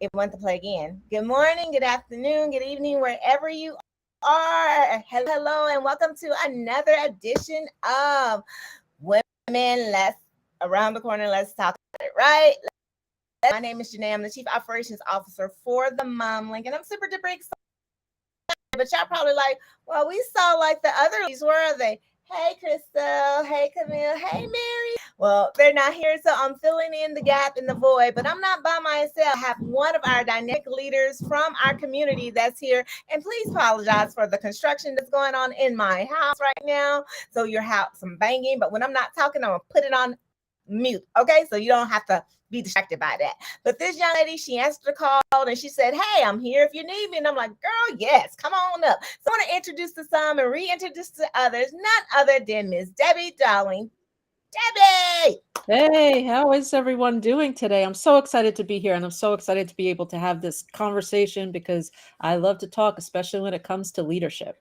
It went to play again. Good morning, good afternoon, good evening, wherever you are. Hello, and welcome to another edition of Women Let's Around the Corner. Let's talk about it, right? My name is Janae. I'm the Chief Operations Officer for the Mom Link, and I'm super duper excited. But y'all probably like, well, we saw like the other ladies. Where are they? Hey, Crystal. Hey, Camille. Hey, Mary. Well, they're not here, so I'm filling in the gap in the void. But I'm not by myself. I have one of our dynamic leaders from our community that's here. And please apologize for the construction that's going on in my house right now. So your house, some banging. But when I'm not talking, I'm gonna put it on mute. Okay, so you don't have to be distracted by that. But this young lady, she answered the call and she said, "Hey, I'm here if you need me." And I'm like, "Girl, yes, come on up." So I want to introduce to some and reintroduce to others, none other than Miss Debbie Darling. Debbie! Hey, how is everyone doing today? I'm so excited to be here and I'm so excited to be able to have this conversation because I love to talk, especially when it comes to leadership.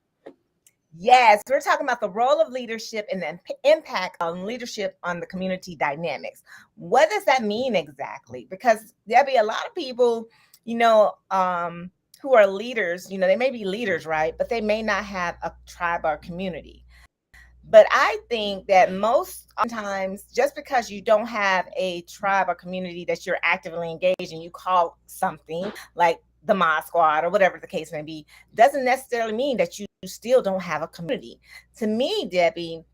Yes, we're talking about the role of leadership and the impact on leadership on the community dynamics. What does that mean exactly? Because there'll be a lot of people, who are leaders, they may be leaders, right? But they may not have a tribe or community. But I think that most times, just because you don't have a tribe or community that you're actively engaged in, you call something like the Mod Squad or whatever the case may be, doesn't necessarily mean that you still don't have a community. To me, Debbie,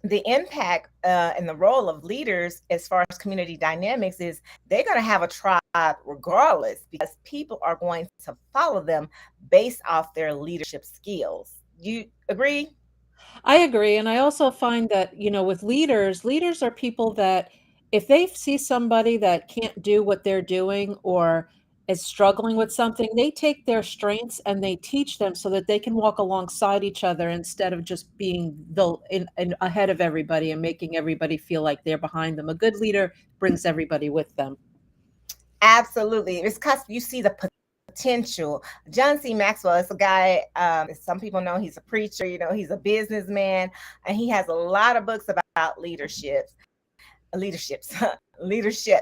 the impact and the role of leaders as far as community dynamics is they're going to have a tribe regardless because people are going to follow them based off their leadership skills. You agree? I agree. And I also find that, with leaders are people that if they see somebody that can't do what they're doing or is struggling with something, they take their strengths and they teach them so that they can walk alongside each other instead of just being ahead of everybody and making everybody feel like they're behind them. A good leader brings everybody with them. Absolutely. It's because you see the potential. John C. Maxwell is a guy, some people know he's a preacher, he's a businessman, and he has a lot of books about leaderships, leadership.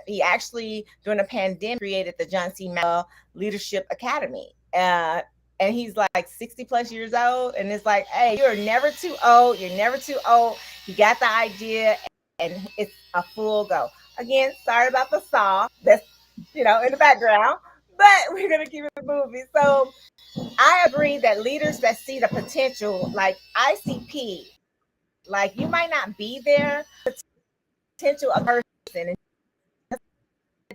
He actually, during the pandemic, created the John C. Maxwell Leadership Academy. And he's like 60 plus years old. And it's like, hey, you're never too old. You're never too old. He got the idea, and it's a full go. Again, sorry about the saw that's in the background, but we're gonna keep it moving. So I agree that leaders that see the potential, like ICP, like you might not be there, potential of a person, and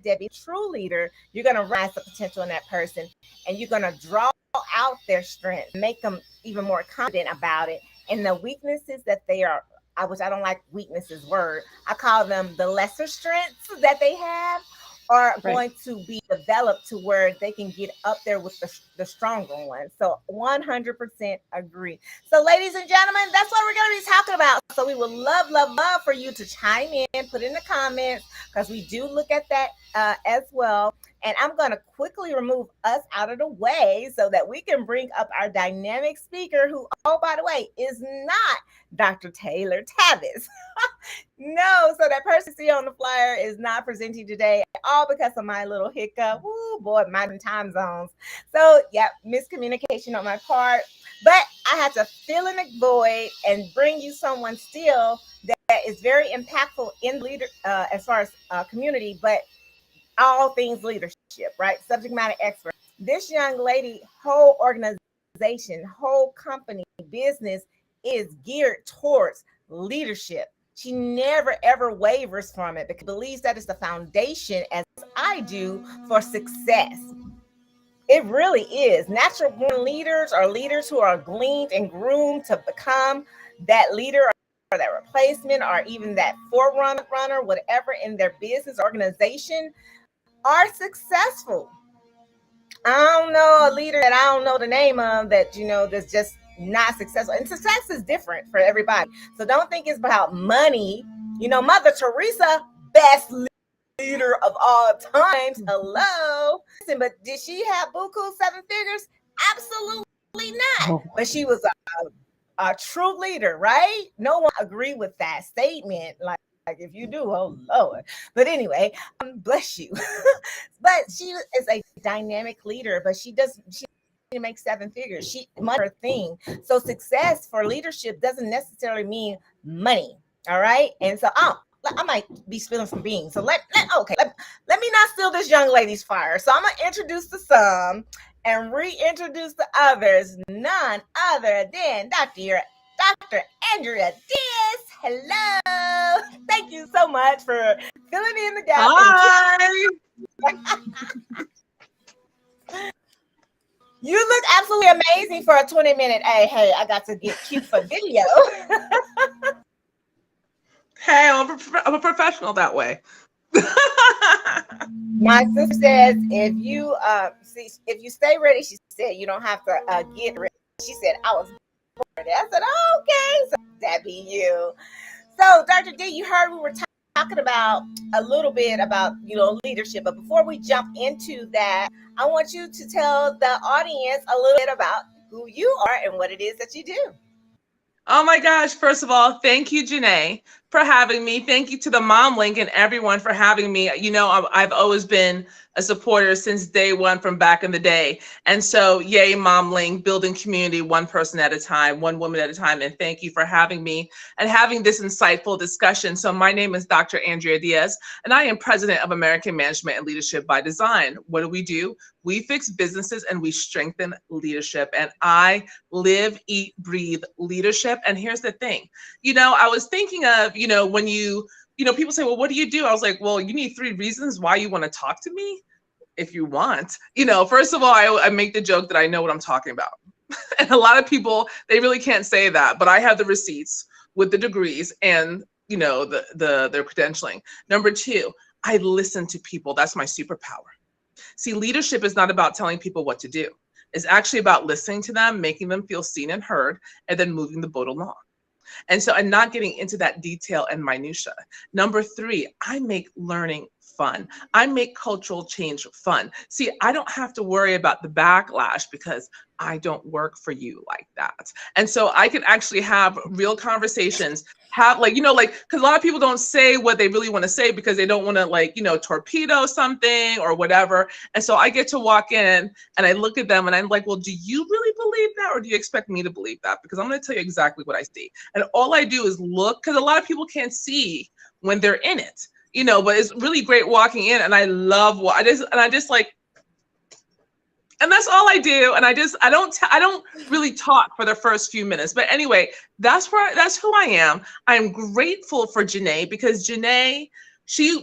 Debbie, true leader, you're gonna realize the potential in that person, and you're gonna draw out their strength, make them even more confident about it, and the weaknesses that they are. Which I don't like weaknesses word. I call them the lesser strengths that they have are Right. going to be developed to where they can get up there with the stronger ones. So 100% agree. So ladies and gentlemen, that's what we're going to be talking about. So we would love, love, love for you to chime in, put in the comments, because we do look at that as well. And I'm going to quickly remove us out of the way so that we can bring up our dynamic speaker who, oh, by the way, is not Dr. Taylor Tavis. No, so that person see on the flyer is not presenting today, all because of my little hiccup. Woo, boy, my time zones. So, yeah, miscommunication on my part. But I had to fill in the void and bring you someone still that is very impactful in leader as far as community, but all things leadership, right? Subject matter expert. This young lady, whole organization, whole company, business is geared towards leadership. She never ever wavers from it because believes that is the foundation, as I do, for success. It really is. Natural born leaders are leaders who are gleaned and groomed to become that leader or that replacement or even that forerunner, whatever in their business organization are successful. I don't know a leader that I don't know the name of that, that's just not successful. And success is different for everybody. So don't think it's about money. Mother Teresa, best leader of all times. Hello. Listen, but did she have buku 7 figures? Absolutely not. Oh, But she was a true leader, right? No one agree with that statement. Like, if you do, oh Lord. But anyway, bless you. But she is a dynamic leader, but she makes seven figures. She money her thing. So success for leadership doesn't necessarily mean money. All right. And so I might be spilling some beans. So let me not steal this young lady's fire. So I'm gonna introduce the some and reintroduce the others. None other than Dr. Andrea Diaz. Hello. Thank you so much for filling in the gap. Hi. You look absolutely amazing for a 20-minute. Hey, I got to get cute for video. Hey, I'm a professional that way. My sister says if you stay ready, she said you don't have to get ready. She said I was ready. I said okay, so that be you. So Dr. D, you heard we were talking about a little bit about leadership, but before we jump into that, I want you to tell the audience a little bit about who you are and what it is that you do. Oh my gosh. First of all, thank you, Janae, for having me. Thank you to the Mom Link and everyone for having me. I've always been a supporter since day one from back in the day. And so, yay, Mom Link, building community one person at a time, one woman at a time. And thank you for having me and having this insightful discussion. So my name is Dr. Andrea Diaz, and I am president of American Management and Leadership by Design. What do? We fix businesses and we strengthen leadership. And I live, eat, breathe leadership. And here's the thing, I was thinking of, when people say, well, what do you do? I was like, well, you need 3 reasons why you want to talk to me. If you want, first of all, I make the joke that I know what I'm talking about. And a lot of people, they really can't say that, but I have the receipts with the degrees and, their credentialing. Number 2, I listen to people. That's my superpower. See, leadership is not about telling people what to do. It's actually about listening to them, making them feel seen and heard, and then moving the boat along. And not getting into that detail and minutia. Number 3, I make learning fun. I make cultural change fun. See, I don't have to worry about the backlash because I don't work for you like that. And so I can actually have real conversations, because a lot of people don't say what they really want to say because they don't want to torpedo something or whatever. And so I get to walk in and I look at them and I'm like, well, do you really believe that? Or do you expect me to believe that? Because I'm going to tell you exactly what I see. And all I do is look, because a lot of people can't see when they're in it. But it's really great walking in, and I love what and that's all I do. And I don't really talk for the first few minutes. But anyway, that's who I am. I'm grateful for Janae, because Janae,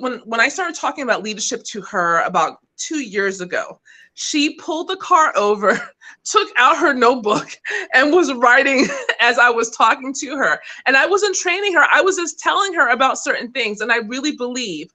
when I started talking about leadership to her about 2 years ago, she pulled the car over, took out her notebook, and was writing as I was talking to her. And I wasn't training her. I was just telling her about certain things. And I really believe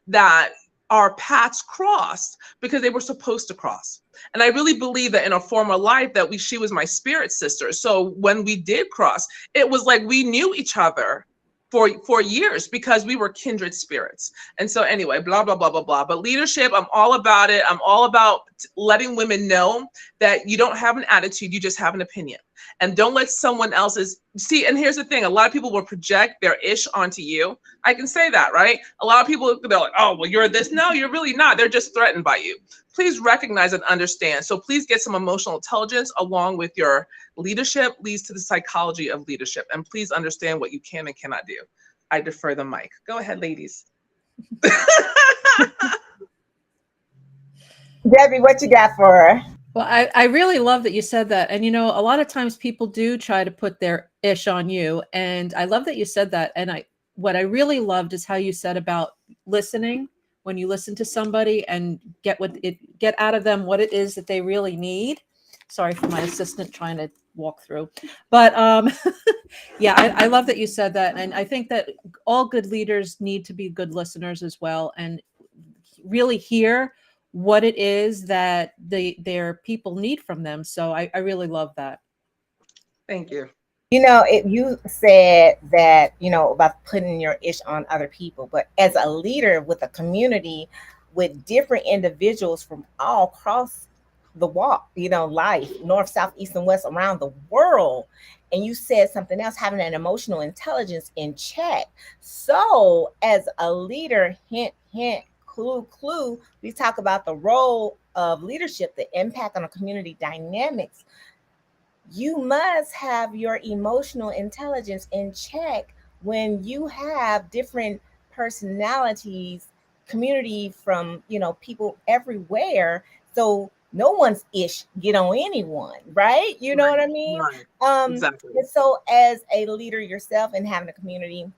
that our paths crossed because they were supposed to cross. And I really believe that in a former life that she was my spirit sister. So when we did cross, it was like we knew each other for years because we were kindred spirits. And so anyway, blah, blah, blah, blah, blah. But leadership, I'm all about it. I'm all about letting women know that you don't have an attitude, you just have an opinion. And don't let someone else's, see, and here's the thing, a lot of people will project their ish onto you. I can say that, right? A lot of people, they're like, oh, well, you're this. No, you're really not. They're just threatened by you. Please recognize and understand. So please get some emotional intelligence along with your leadership leads to the psychology of leadership. And please understand what you can and cannot do. I defer the mic. Go ahead, ladies. Debbie, what you got for her? Well, I really love that you said that. And, a lot of times people do try to put their ish on you. And I love that you said that. And what I really loved is how you said about listening, when you listen to somebody and get out of them what it is that they really need. Sorry for my assistant trying to walk through. But yeah, I love that you said that. And I think that all good leaders need to be good listeners as well and really hear what it is that their people need from them. So I really love that. Thank you. You said that, about putting your ish on other people, but as a leader with a community with different individuals from all across the walk, life, north, south, east, and west around the world. And you said something else, having an emotional intelligence in check. So, as a leader, hint, hint, clue, clue, we talk about the role of leadership, the impact on a community dynamics. You must have your emotional intelligence in check when you have different personalities, community from people everywhere. So no one's ish get on anyone, right? You know what Right, I mean? right, exactly. And so as a leader yourself and having a community,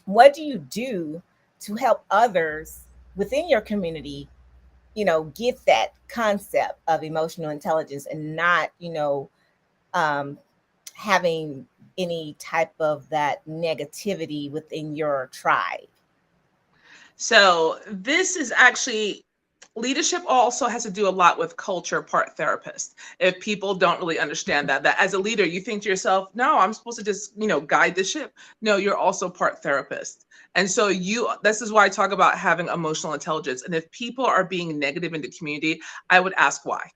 what do you do to help others within your community, get that concept of emotional intelligence and not, um, having any type of that negativity within your tribe? So this is actually leadership also has to do a lot with culture, part therapist. If people don't really understand that as a leader, you think to yourself, no, I'm supposed to just, guide the ship. No, you're also part therapist. And so this is why I talk about having emotional intelligence. And if people are being negative in the community, I would ask why.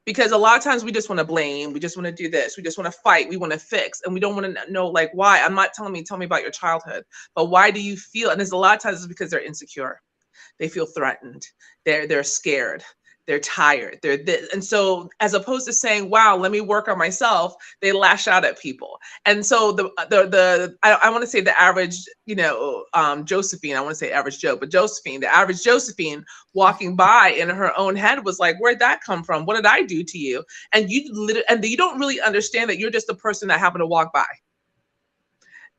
Because a lot of times we just want to blame, we just want to do this, we just want to fight, we want to fix, and we don't want to know like why. I'm not telling me, tell me about your childhood, but why do you feel? And there's a lot of times it's because they're insecure, they feel threatened, they're scared, they're tired, they're this. And so as opposed to saying, wow, let me work on myself, they lash out at people. And so I want to say the average, Josephine, I want to say average Joe, but Josephine, the average Josephine walking by in her own head was like, where'd that come from? What did I do to you? And you don't really understand that you're just a person that happened to walk by.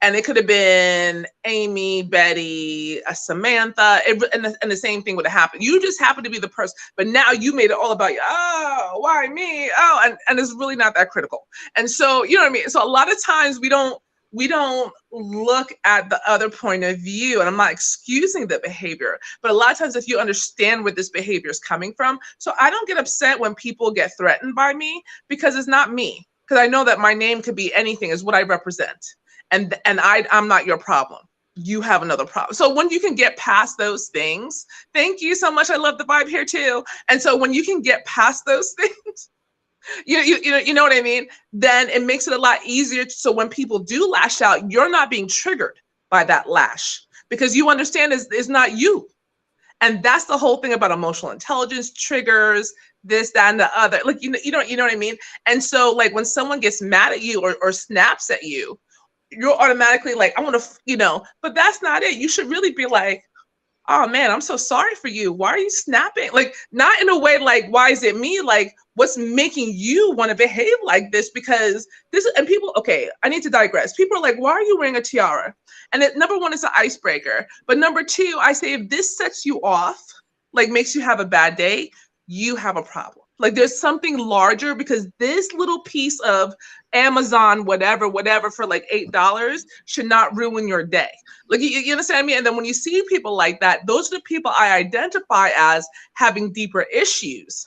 And it could have been Amy, Betty, Samantha, and the same thing would have happened. You just happen to be the person, but now you made it all about you. Oh, why me? Oh, and it's really not that critical. And so, you know what I mean? So a lot of times we don't look at the other point of view, and I'm not excusing the behavior, but a lot of times if you understand where this behavior is coming from, so I don't get upset when people get threatened by me because it's not me. Because I know that my name could be anything, is what I represent. And I'm not your problem. You have another problem. So when you can get past those things, thank you so much. I love the vibe here too. And so when you can get past those things, you know what I mean? Then it makes it a lot easier. So when people do lash out, you're not being triggered by that lash because you understand it's not you. And that's the whole thing about emotional intelligence, triggers, this, that, and the other. Like, you know what I mean? And so like when someone gets mad at you or snaps at you, you're automatically like, I want to, but that's not it. You should really be like, oh man, I'm so sorry for you. Why are you snapping? Like, not in a way like, why is it me? Like, what's making you want to behave like this? Because and people, okay, I need to digress. People are like, why are you wearing a tiara? And number one, it's an icebreaker. But number two, I say, if this sets you off, like makes you have a bad day, you have a problem. Like there's something larger, because this little piece of Amazon, whatever for like $8 should not ruin your day. Like, you understand me? And then when you see people like that, those are the people I identify as having deeper issues.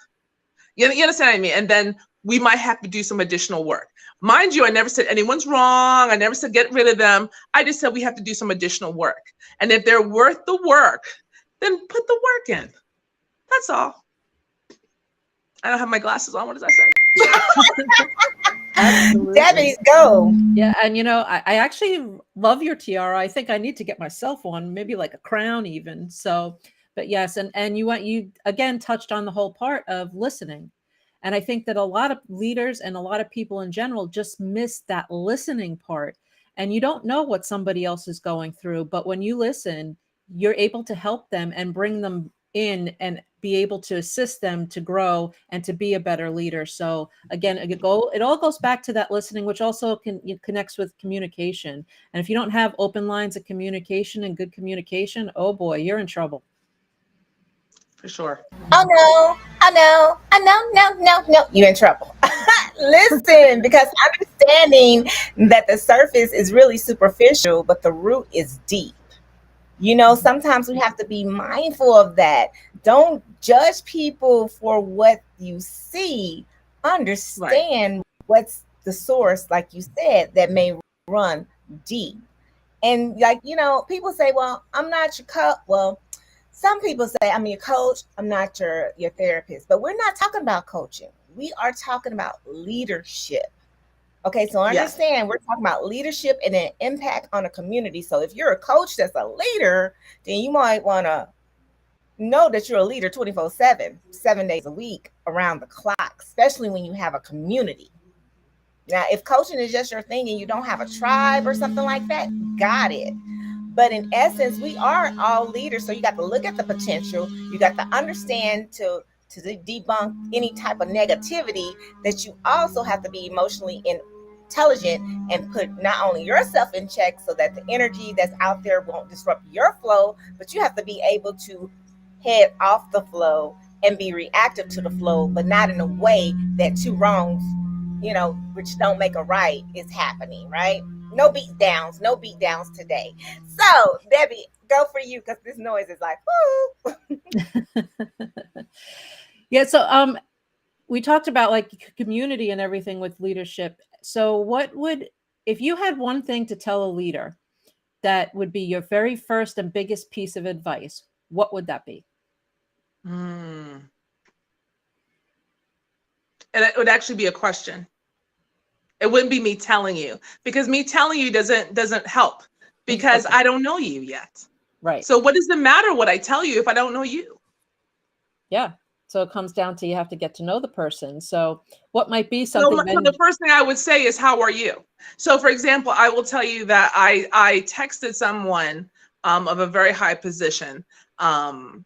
You understand what I mean? And then we might have to do some additional work. Mind you, I never said anyone's wrong. I never said get rid of them. I just said we have to do some additional work. And if they're worth the work, then put the work in. That's all. I don't have my glasses on. What does that say? Absolutely. Debbie, go. Yeah, and I actually love your tiara. I think I need to get myself one, maybe like a crown even. So, but yes, and you again touched on the whole part of listening. And I think that a lot of leaders and a lot of people in general just miss that listening part. And you don't know what somebody else is going through, but when you listen, you're able to help them and bring them in and be able to assist them to grow and to be a better leader. So again, it all goes back to that listening, which also connects with communication. And if you don't have open lines of communication and good communication, oh boy, you're in trouble. For sure. Oh no, no, you're in trouble. Listen, because understanding that the surface is really superficial, but the root is deep. Sometimes we have to be mindful of that. Don't judge people for what you see. Understand what's the source, like you said, that may run deep. And like, people say, well, I'm not your cup. Well, Some people say, I'm your coach, I'm not your therapist, but we're not talking about coaching. We are talking about leadership. Okay, so Yes. understand we're talking about leadership and an impact on a community. So if you're a coach that's a leader, then you might want to know that you're a leader 24/7, 7 days a week, around the clock, especially when you have a community. Now, if coaching is just your thing and you don't have a tribe or something like that, got it. But in essence, we are all leaders. So you got to look at the potential. You got to understand to debunk any type of negativity, that you also have to be emotionally intelligent and put not only yourself in check so that the energy that's out there won't disrupt your flow, but you have to be able to head off the flow and be reactive to the flow, but not in a way that two wrongs, which don't make a right, is happening, right? No beat downs, no beat downs today. So, Debbie, go for you because this noise is like, whoo. Yeah, so we talked about like community and everything with leadership. So what would, if you had one thing to tell a leader that would be your very first and biggest piece of advice, what would that be? And it would actually be a question. It wouldn't be me telling you, because me telling you doesn't help, because Okay. I don't know you yet. Right. So what does it matter what I tell you if I don't know you? Yeah. So it comes down to you have to get to know the person. So what might be So something then? the first thing I would say is, how are you? So for example, I will tell you that I texted someone of a very high position, and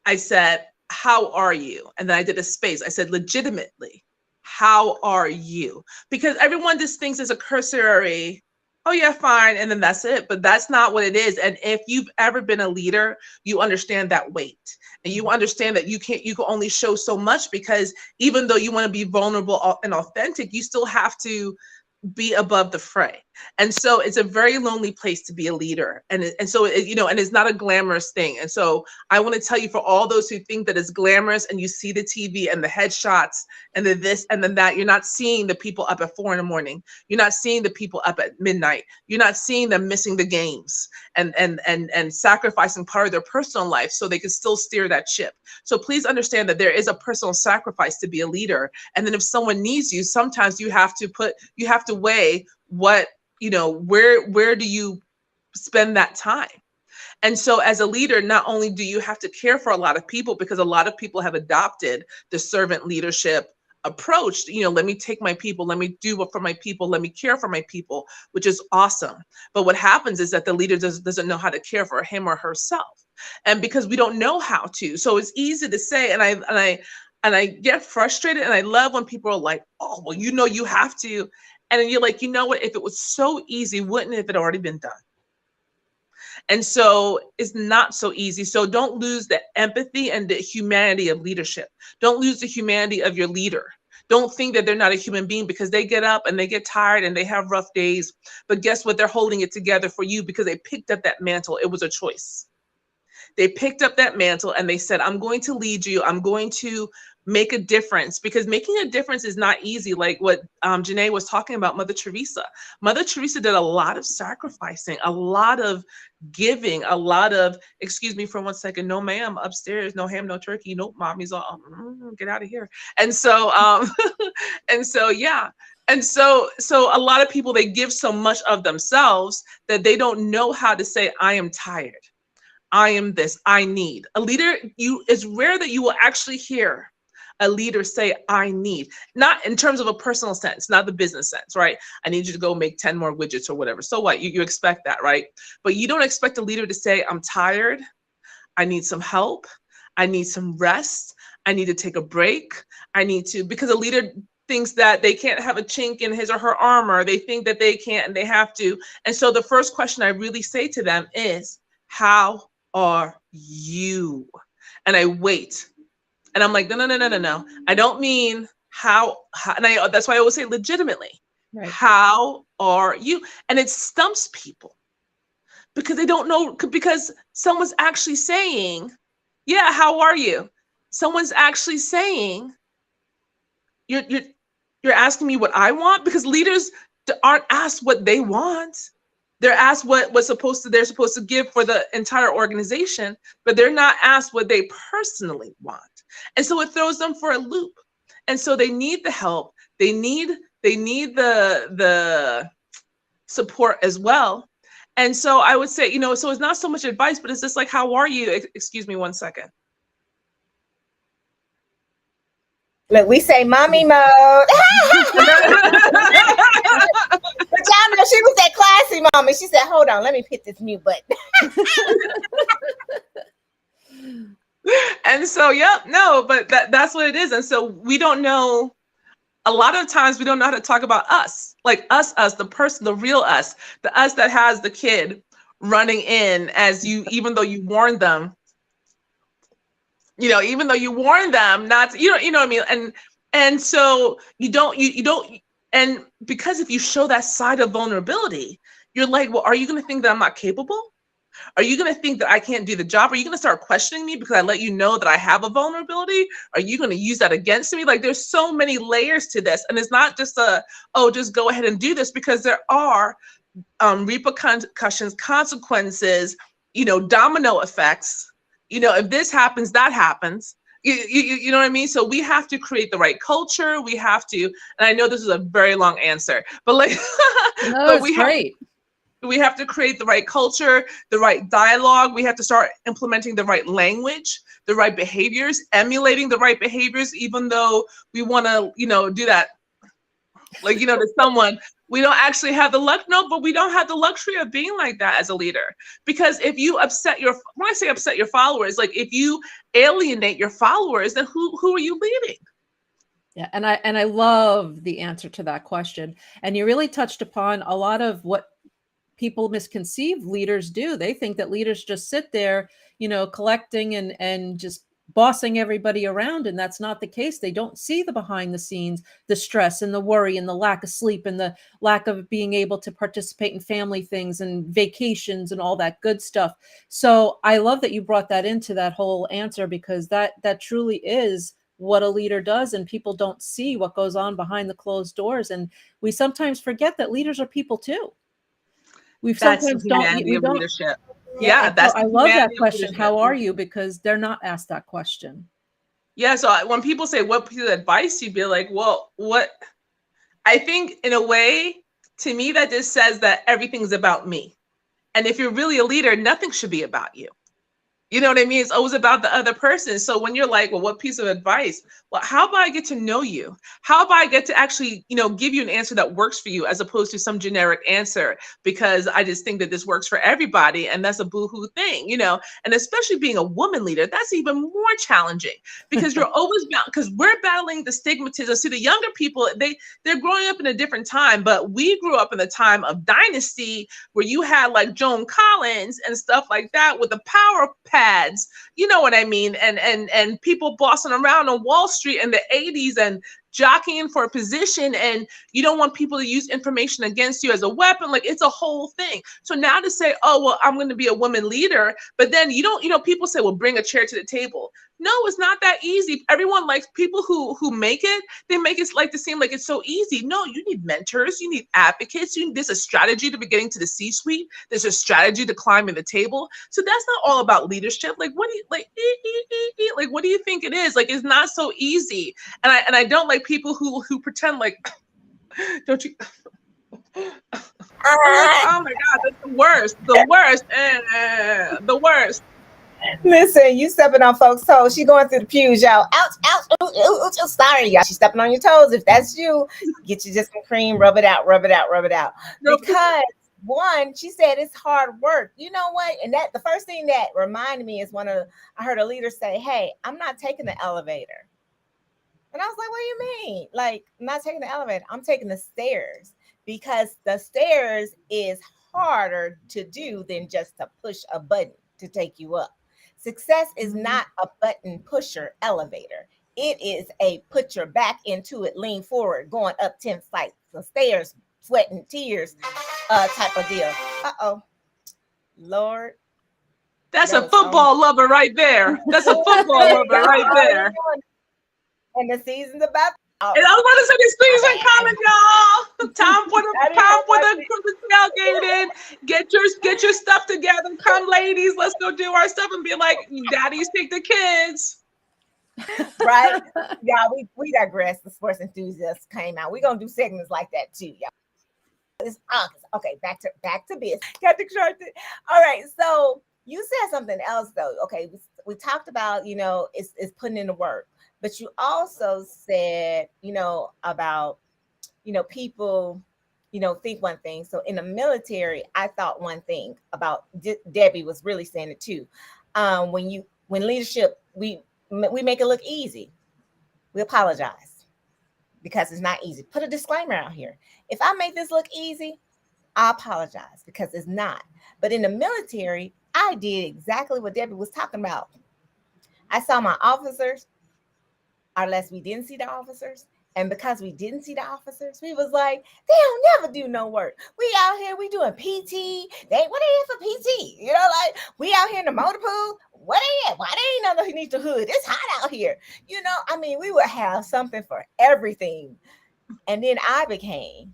I said, how are you? And then I did a space. I said, legitimately, how are you? Because everyone just thinks it's a cursory, oh yeah, fine, and then that's it. But that's not what it is. And if you've ever been a leader, you understand that weight. And you understand that you can only show so much, because even though you want to be vulnerable and authentic, you still have to be above the fray. And so it's a very lonely place to be a leader. And so and it's not a glamorous thing. And so I want to tell you, for all those who think that it's glamorous and you see the TV and the headshots and the this and then that, you're not seeing the people up at 4 a.m. You're not seeing the people up at midnight. You're not seeing them missing the games and sacrificing part of their personal life so they can still steer that ship. So please understand that there is a personal sacrifice to be a leader. And then if someone needs you, sometimes you have to weigh what, where do you spend that time? And so as a leader, not only do you have to care for a lot of people, because a lot of people have adopted the servant leadership approach, let me take my people, let me do it for my people, let me care for my people, which is awesome. But what happens is that the leader doesn't know how to care for him or herself. And because we don't know how to, so it's easy to say, and I get frustrated, and I love when people are like, oh, well, you have to. And then you're like, you know what? If it was so easy, wouldn't it have already been done? And so it's not so easy. So don't lose the empathy and the humanity of leadership. Don't lose the humanity of your leader. Don't think that they're not a human being, because they get up and they get tired and they have rough days. But guess what? They're holding it together for you because they picked up that mantle. It was a choice. They picked up that mantle and they said, I'm going to lead you. I'm going to make a difference, because making a difference is not easy. Like what Janae was talking about, Mother Teresa. Mother Teresa did a lot of sacrificing, a lot of giving, a lot of, excuse me for 1 second, no ma'am, upstairs, no ham, no turkey, nope, mommy's all, get out of here. And so, yeah. And so a lot of people, they give so much of themselves that they don't know how to say, I am tired. I am this, I need. A leader, it's rare that you will actually hear a leader say, I need, not in terms of a personal sense, not the business sense, right? I need you to go make 10 more widgets or whatever. So what? You expect that, right? But you don't expect a leader to say, I'm tired. I need some help. I need some rest. I need to take a break. Because a leader thinks that they can't have a chink in his or her armor. They think that they can't and they have to. And so the first question I really say to them is, how are you? And I wait. And I'm like, no. I don't mean how and that's why I always say legitimately. Right. How are you? And it stumps people because they don't know, because someone's actually saying, yeah, how are you? Someone's actually saying, you're asking me what I want, because leaders aren't asked what they want. They're asked they're supposed to give for the entire organization, but they're not asked what they personally want. And so it throws them for a loop. And so they need the help. They need the support as well. And so I would say, so it's not so much advice, but it's just like, how are you? Excuse me 1 second. Look, we say mommy mode. But y'all know she was that classy mommy. She said, hold on, let me hit this mute button. And so, but that's what it is. And so we don't know, a lot of times we don't know how to talk about us, like us, the person, the real us, the us that has the kid running in even though you warned them, even though you warned them not to, you know what I mean? And so you don't, and because if you show that side of vulnerability, you're like, well, are you going to think that I'm not capable? Are you going to think that I can't do the job? Are you going to start questioning me because I let you know that I have a vulnerability? Are you going to use that against me? Like, there's so many layers to this. And it's not just just go ahead and do this, because there are repercussions, consequences, domino effects. If this happens, that happens. You know what I mean? So we have to create the right culture. We have to, and I know this is a very long answer, but like, no, but it's great. We have to create the right culture, the right dialogue. We have to start implementing the right language, the right behaviors, emulating the right behaviors, even though we want to, do that, like, to someone. We don't actually have but we don't have the luxury of being like that as a leader. Because if you when I say upset your followers, like if you alienate your followers, then who are you leading? Yeah, and I love the answer to that question. And you really touched upon a lot of what people misconceive leaders do. They think that leaders just sit there, collecting and just bossing everybody around. And that's not the case. They don't see the behind the scenes, the stress and the worry and the lack of sleep and the lack of being able to participate in family things and vacations and all that good stuff. So I love that you brought that into that whole answer, because that truly is what a leader does. And people don't see what goes on behind the closed doors. And we sometimes forget that leaders are people too. We sometimes don't. Leadership. Yeah, I love that question. How are you? Because they're not asked that question. Yeah. So when people say, what piece of advice, you'd be like, well, what? I think in a way, to me, that just says that everything's about me. And if you're really a leader, nothing should be about you. You know what I mean? It's always about the other person. So when you're like, well, what piece of advice? Well, how about I get to know you? How about I get to actually, give you an answer that works for you, as opposed to some generic answer, because I just think that this works for everybody. And that's a boohoo thing, and especially being a woman leader, that's even more challenging, because you're always because we're battling the stigmatism. See, the younger people, they're growing up in a different time, but we grew up in the time of Dynasty, where you had like Joan Collins and stuff like that with the power pads, you know what I mean? And people bossing around on Wall Street in the 80s and jockeying for a position, and you don't want people to use information against you as a weapon. Like, it's a whole thing. So now to say, oh, well, I'm going to be a woman leader, but then people say, well, bring a chair to the table. No, it's not that easy. Everyone likes people who make it. They make it like to seem like it's so easy. No, you need mentors. You need advocates. There's a strategy to be getting to the C-suite. There's a strategy to climbing the table. So that's not all about leadership. Like, what do you like? What do you think it is? Like, it's not so easy. And I don't like people who pretend like, don't you? Oh my God, that's the worst. The worst. Listen, you stepping on folks' toes. She going through the pews, y'all. Ouch, ouch, ooh, ooh, ooh, sorry, y'all. She's stepping on your toes. If that's you, get you just some cream, rub it out. Because one, she said it's hard work. You know what? And that the first thing that reminded me is I heard a leader say, hey, I'm not taking the elevator. And I was like, what do you mean? Like, I'm not taking the elevator. I'm taking the stairs, because the stairs is harder to do than just to push a button to take you up. Success is not a button pusher elevator. It is a put your back into it, lean forward, going up 10 flights of stairs, sweating tears type of deal. Uh-oh. Lord. That's a football lover right there. That's a football lover right there. And the season's about. And I was about to say, this season coming, y'all. Time for the tailgating. Get your stuff together. Come, ladies, let's go do our stuff and be like, daddies take the kids. Right? Yeah, we digress. The sports enthusiasts came out. We're gonna do segments like that too, y'all. It's August. Okay, back to business. Got distracted. All right, so you said something else though. Okay, we talked about, it's putting in the work, but you also said, about, people, think one thing. So in the military, I thought one thing about Debbie was really saying it too. When leadership, we make it look easy. We apologize because it's not easy. Put a disclaimer out here. If I make this look easy, I apologize because it's not. But in the military, I did exactly what Debbie was talking about. I saw my officers, or less we didn't see the officers. And because we didn't see the officers, we was like, they don't never do no work. We out here, we doing PT. What they in for PT? Like we out here in the motor pool. What they at? Why they ain't underneath the hood? It's hot out here. We would have something for everything. And then I became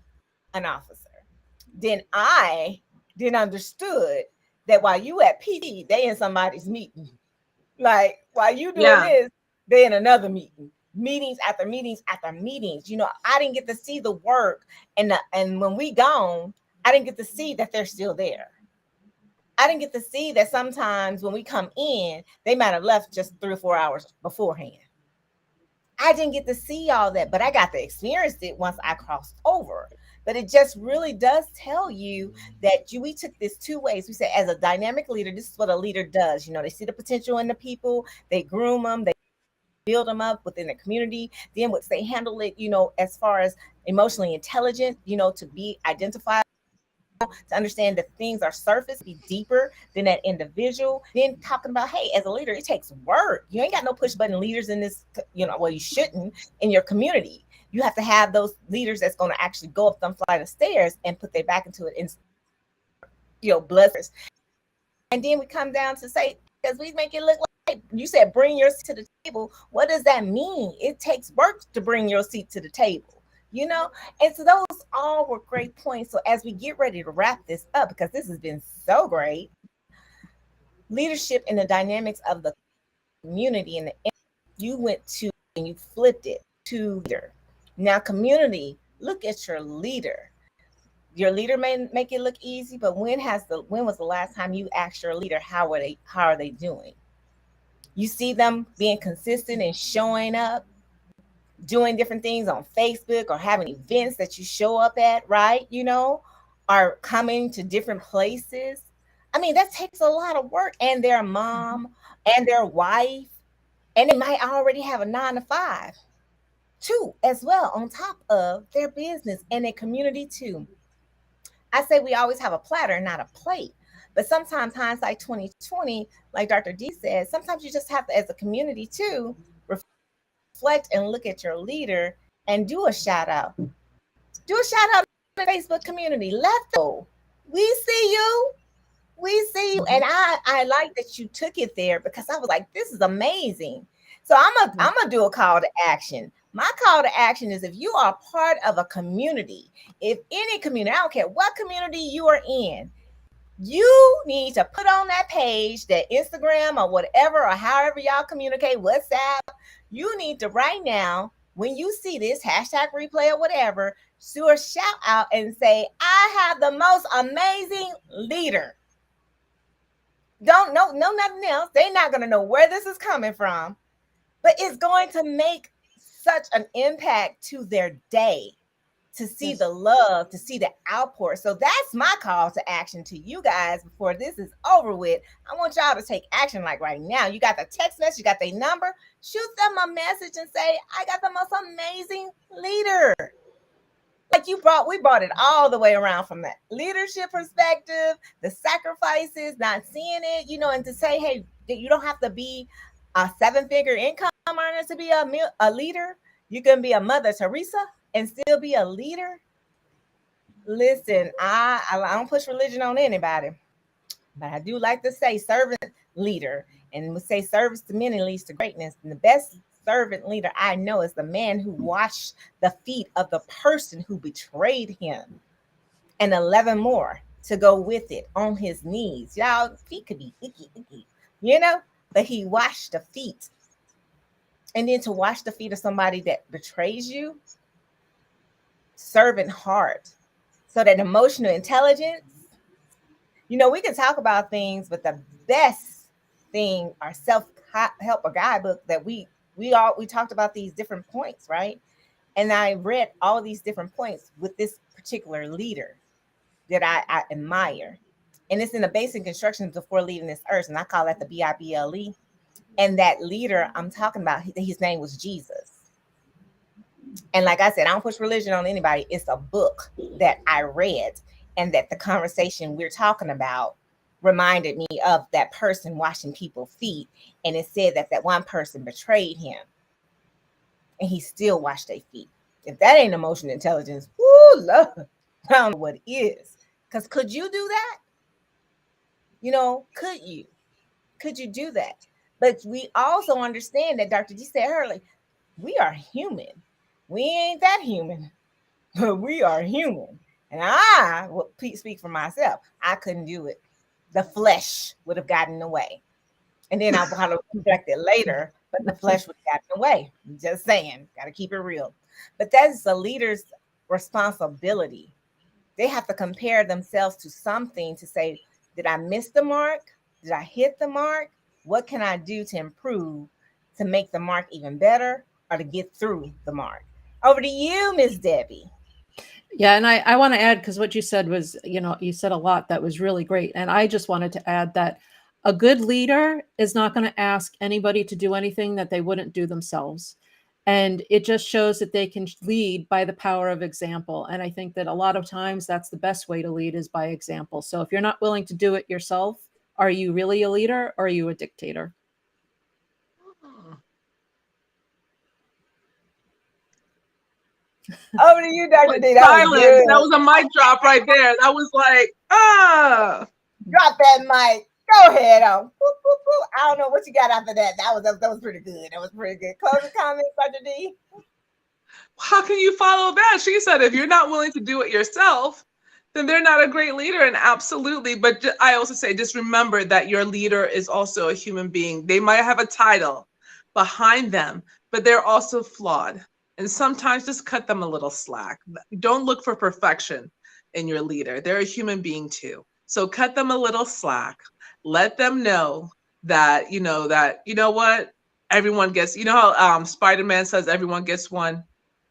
an officer. Then I understood that while you at PT, they in somebody's meeting. Like while you doing this, they in another meeting. Meetings after meetings after meetings. I didn't get to see the work, and when we gone, I didn't get to see that they're still there. I didn't get to see that sometimes when we come in, they might have left just 3 or 4 hours beforehand. I didn't get to see all that, but I got to experience it once I crossed over. But it just really does tell you that we took this 2 ways. We say, as a dynamic leader, this is what a leader does. They see the potential in the people, they groom them, they build them up within the community. Then once they handle it, as far as emotionally intelligent, to be identified, to understand that things are surface, be deeper than that individual. Then talking about, hey, as a leader, it takes work. You ain't got no push button leaders in this, well, you shouldn't in your community. You have to have those leaders that's going to actually go up some flight of stairs and put their back into it and, blood. And then we come down to say, because we make it look like you said, bring your seat to the table. What does that mean? It takes work to bring your seat to the table, And so those all were great points. So as we get ready to wrap this up, because this has been so great, leadership and the dynamics of the community, and you went to and you flipped it to leader. Now, community, look at your leader. Your leader may make it look easy, but when was the last time you asked your leader how are they doing? You see them being consistent and showing up, doing different things on Facebook or having events that you show up at, right? Are coming to different places. I mean, that takes a lot of work, and their mom and their wife, and they might already have a 9 to 5 too, as well, on top of their business and their community too. I say we always have a platter, not a plate. But sometimes hindsight 2020, like Dr. D said, sometimes you just have to, as a community too, reflect and look at your leader and do a shout out. Do a shout out in the Facebook community. Let them know. We see you. We see you. And I like that you took it there, because I was like, this is amazing. So I'm gonna do a call to action. My call to action is, if you are part of a community, if any community, I don't care what community you are in, you need to put on that page, that Instagram or whatever, or however y'all communicate, WhatsApp, you need to right now, when you see this hashtag replay or whatever, do a shout out and say, I have the most amazing leader. Don't know nothing else. They're not going to know where this is coming from, but it's going to make such an impact to their day, to see the love, to see the outpour. So that's my call to action to you guys before this is over with. I want y'all to take action like right now. You got the text message, you got their number, shoot them a message and say, I got the most amazing leader. Like we brought it all the way around from that leadership perspective, the sacrifices, not seeing it, and to say, hey, you don't have to be a 7-figure income earner to be a leader. You can be a Mother Teresa and still be a leader. Listen, I don't push religion on anybody, but I do like to say servant leader, and we say service to many leads to greatness. And the best servant leader I know is the man who washed the feet of the person who betrayed him, and 11 more to go with it on his knees. Y'all, feet could be icky, icky, you know, but he washed the feet. And then to wash the feet of somebody that betrays you, servant heart. So that emotional intelligence, you know, we can talk about things, but the best thing, our self-help or guidebook that we talked about these different points, right? And I read all these different points with this particular leader that I admire. And it's in the basic instructions before leaving this earth. And I call that the BIBLE. And that leader I'm talking about, his name was Jesus. And like I said, I don't push religion on anybody. It's a book that I read, and that the conversation we're talking about reminded me of that person washing people's feet. And it said that one person betrayed him, and he still washed their feet. If that ain't emotional intelligence, whoo, love, I don't know what is. Because could you do that? You know, could you? Could you do that? But we also understand that Dr. G said earlier, we are human. We ain't that human, but we are human. And I will speak for myself. I couldn't do it. The flesh would have gotten away. And then I'll probably correct it later, but the flesh would have gotten away. Just saying, got to keep it real. But that is the leader's responsibility. They have to compare themselves to something to say, did I miss the mark? Did I hit the mark? What can I do to improve, to make the mark even better, or to get through the mark? Over to you, Miss Debbie. Yeah, and I want to add, because what you said was, you said a lot that was really great. And I just wanted to add that a good leader is not going to ask anybody to do anything that they wouldn't do themselves. And it just shows that they can lead by the power of example. And I think that a lot of times that's the best way to lead, is by example. So if you're not willing to do it yourself, are you really a leader, or are you a dictator? Over to you, Dr. Like D. That was silence. That good. was a mic drop right there. That was like, Drop that mic. Go ahead on. Boop, boop, boop. I don't know what you got after that. That was pretty good. That was pretty good. Closing comments, Dr. D. how can you follow that? She said, if you're not willing to do it yourself, then they're not a great leader. And absolutely. But I also say, just remember that your leader is also a human being. They might have a title behind them, but they're also flawed. And sometimes just cut them a little slack. Don't look for perfection in your leader. They're a human being too. So cut them a little slack. Let them know that, you know what? Everyone gets, how Spider-Man says everyone gets one.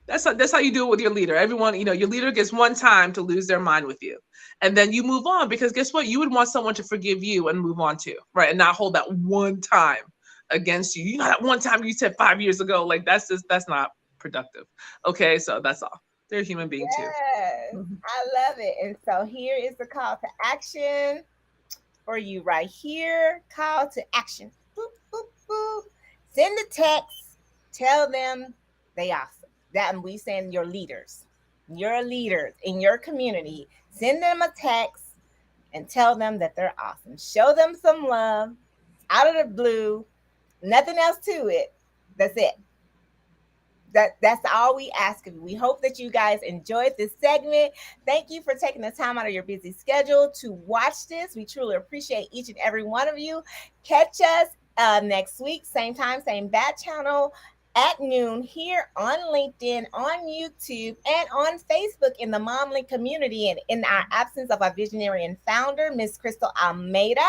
That's how you do it with your leader. Everyone, your leader gets one time to lose their mind with you. And then you move on, because guess what? You would want someone to forgive you and move on too, right? And not hold that one time against you. You know, that one time you said 5 years ago, like that's not productive. Okay, so that's all. They're a human being too. Yes, I love it. And so here is the call to action for you right here. Call to action. Boop, boop, boop. Send a text. Tell them they awesome. That we send your leaders in your community. Send them a text and tell them that they're awesome. Show them some love out of the blue. Nothing else to it. That's it. That's all we ask of you. We hope that you guys enjoyed this segment. Thank you for taking the time out of your busy schedule to watch this. We truly appreciate each and every one of you. Catch us next week, same time, same bat channel at noon here on LinkedIn, on YouTube, and on Facebook in the Mom Link community. And in our absence of our visionary and founder, Miss Crystal Almeida,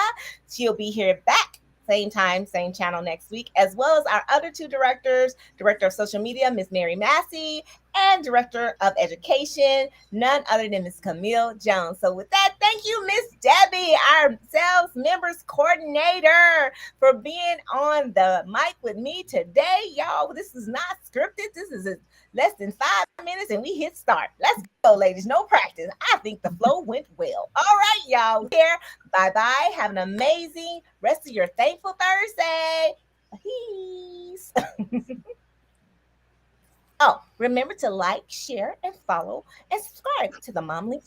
she'll be here back same time, same channel next week, as well as our other two directors, Director of Social Media, Ms. Mary Massey, and Director of Education, none other than Ms. Camille Jones. So with that, thank you, Miss Debbie, our sales members coordinator, for being on the mic with me today. Y'all, this is not scripted. This is less than 5 minutes and we hit start. Let's go, ladies. No practice. I think the flow went well. All right, y'all. Here. Bye-bye. Have an amazing rest of your Thankful Thursday. Peace. Oh, remember to like, share, and follow, and subscribe to the Mom Link